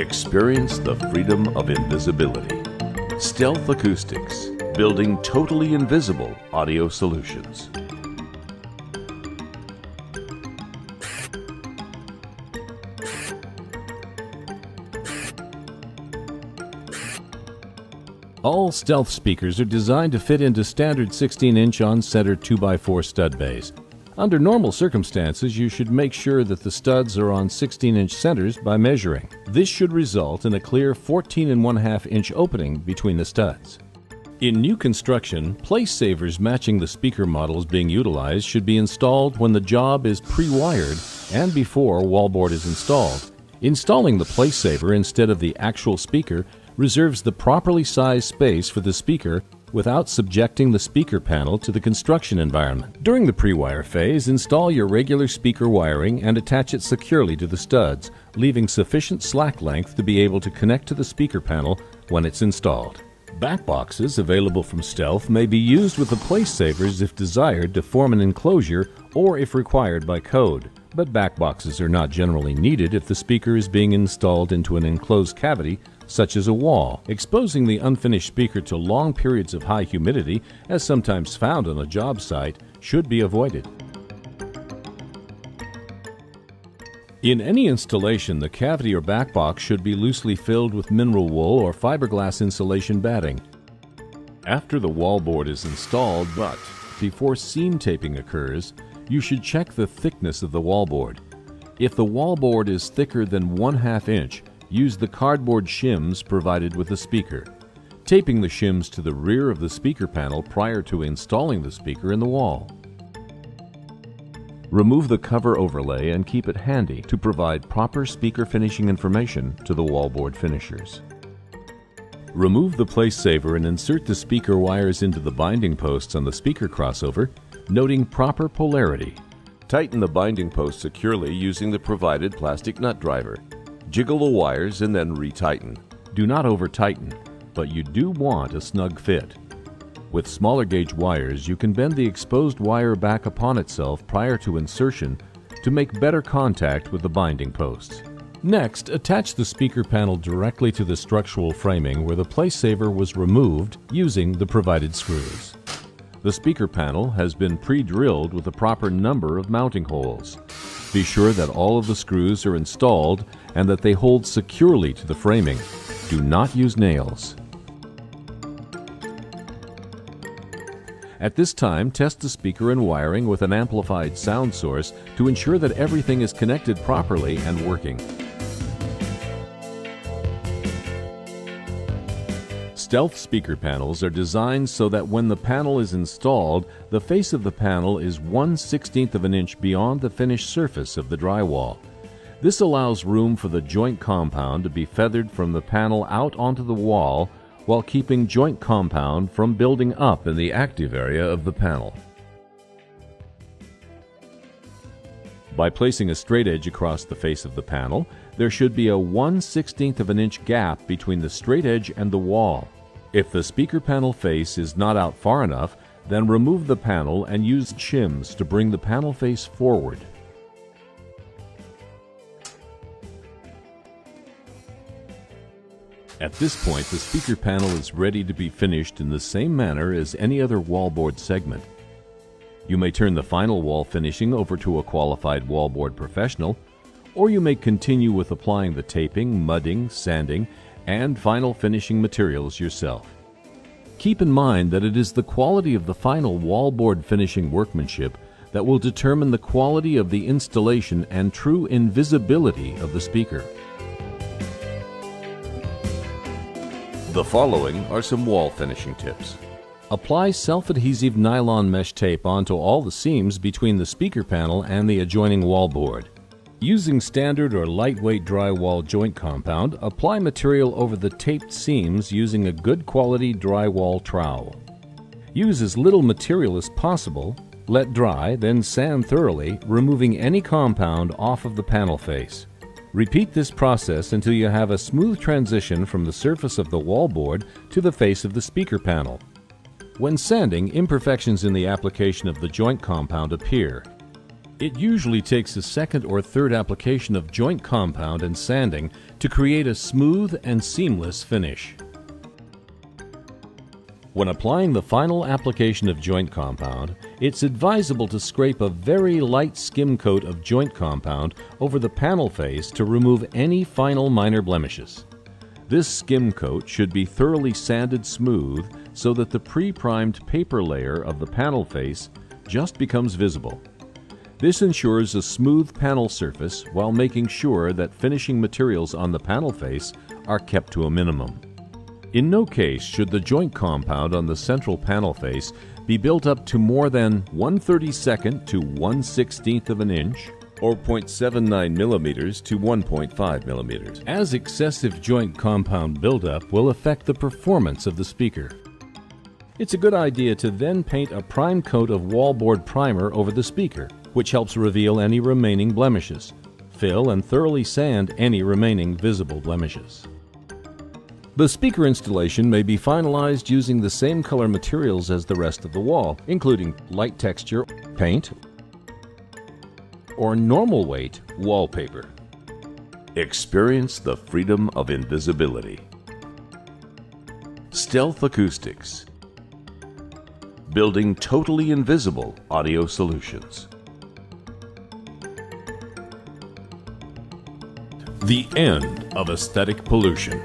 Experience the freedom of invisibility. Stealth Acoustics, building totally invisible audio solutions. All Stealth speakers are designed to fit into standard 16-inch on-center 2x4 stud bays. Under normal circumstances, you should make sure that the studs are on 16-inch centers by measuring. This should result in a clear 14.5-inch opening between the studs. In new construction, place savers matching the speaker models being utilized should be installed when the job is pre-wired and before wallboard is installed. Installing the place saver instead of the actual speaker reserves the properly sized space for the speaker without subjecting the speaker panel to the construction environment. During the pre-wire phase, install your regular speaker wiring and attach it securely to the studs, leaving sufficient slack length to be able to connect to the speaker panel when it's installed. Back boxes available from Stealth may be used with the place savers if desired to form an enclosure or if required by code. But back boxes are not generally needed if the speaker is being installed into an enclosed cavity such as a wall. Exposing the unfinished speaker to long periods of high humidity, as sometimes found on a job site, should be avoided. In any installation, the cavity or back box should be loosely filled with mineral wool or fiberglass insulation batting. After the wallboard is installed, but before seam taping occurs, you should check the thickness of the wallboard. If the wallboard is thicker than 1/2 inch, use the cardboard shims provided with the speaker, taping the shims to the rear of the speaker panel prior to installing the speaker in the wall. Remove the cover overlay and keep it handy to provide proper speaker finishing information to the wallboard finishers. Remove the place saver and insert the speaker wires into the binding posts on the speaker crossover, noting proper polarity. Tighten the binding post securely using the provided plastic nut driver. Jiggle the wires and then retighten. Do not over-tighten, but you do want a snug fit. With smaller gauge wires, you can bend the exposed wire back upon itself prior to insertion to make better contact with the binding posts. Next, attach the speaker panel directly to the structural framing where the place saver was removed using the provided screws. The speaker panel has been pre-drilled with the proper number of mounting holes. Be sure that all of the screws are installed and that they hold securely to the framing. Do not use nails. At this time, test the speaker and wiring with an amplified sound source to ensure that everything is connected properly and working. Stealth speaker panels are designed so that when the panel is installed, the face of the panel is 1/16 of an inch beyond the finished surface of the drywall. This allows room for the joint compound to be feathered from the panel out onto the wall while keeping joint compound from building up in the active area of the panel. By placing a straight edge across the face of the panel, there should be a 1/16 of an inch gap between the straight edge and the wall. If the speaker panel face is not out far enough, then remove the panel and use shims to bring the panel face forward. At this point, the speaker panel is ready to be finished in the same manner as any other wallboard segment. You may turn the final wall finishing over to a qualified wallboard professional, or you may continue with applying the taping, mudding, sanding, and final finishing materials yourself. Keep in mind that it is the quality of the final wallboard finishing workmanship that will determine the quality of the installation and true invisibility of the speaker. The following are some wall finishing tips. Apply self-adhesive nylon mesh tape onto all the seams between the speaker panel and the adjoining wallboard. Using standard or lightweight drywall joint compound, apply material over the taped seams using a good quality drywall trowel. Use as little material as possible, let dry, then sand thoroughly, removing any compound off of the panel face. Repeat this process until you have a smooth transition from the surface of the wallboard to the face of the speaker panel. When sanding, imperfections in the application of the joint compound appear. It usually takes a second or third application of joint compound and sanding to create a smooth and seamless finish. When applying the final application of joint compound, it's advisable to scrape a very light skim coat of joint compound over the panel face to remove any final minor blemishes. This skim coat should be thoroughly sanded smooth so that the pre-primed paper layer of the panel face just becomes visible. This ensures a smooth panel surface while making sure that finishing materials on the panel face are kept to a minimum. In no case should the joint compound on the central panel face be built up to more than 1/32 to 1/16 of an inch or 0.79 millimeters to 1.5 millimeters, as excessive joint compound buildup will affect the performance of the speaker. It's a good idea to then paint a prime coat of wallboard primer over the speaker, which helps reveal any remaining blemishes. Fill and thoroughly sand any remaining visible blemishes. The speaker installation may be finalized using the same color materials as the rest of the wall, including light texture paint or normal weight wallpaper. Experience the freedom of invisibility. Stealth Acoustics. Building totally invisible audio solutions. The end of aesthetic pollution.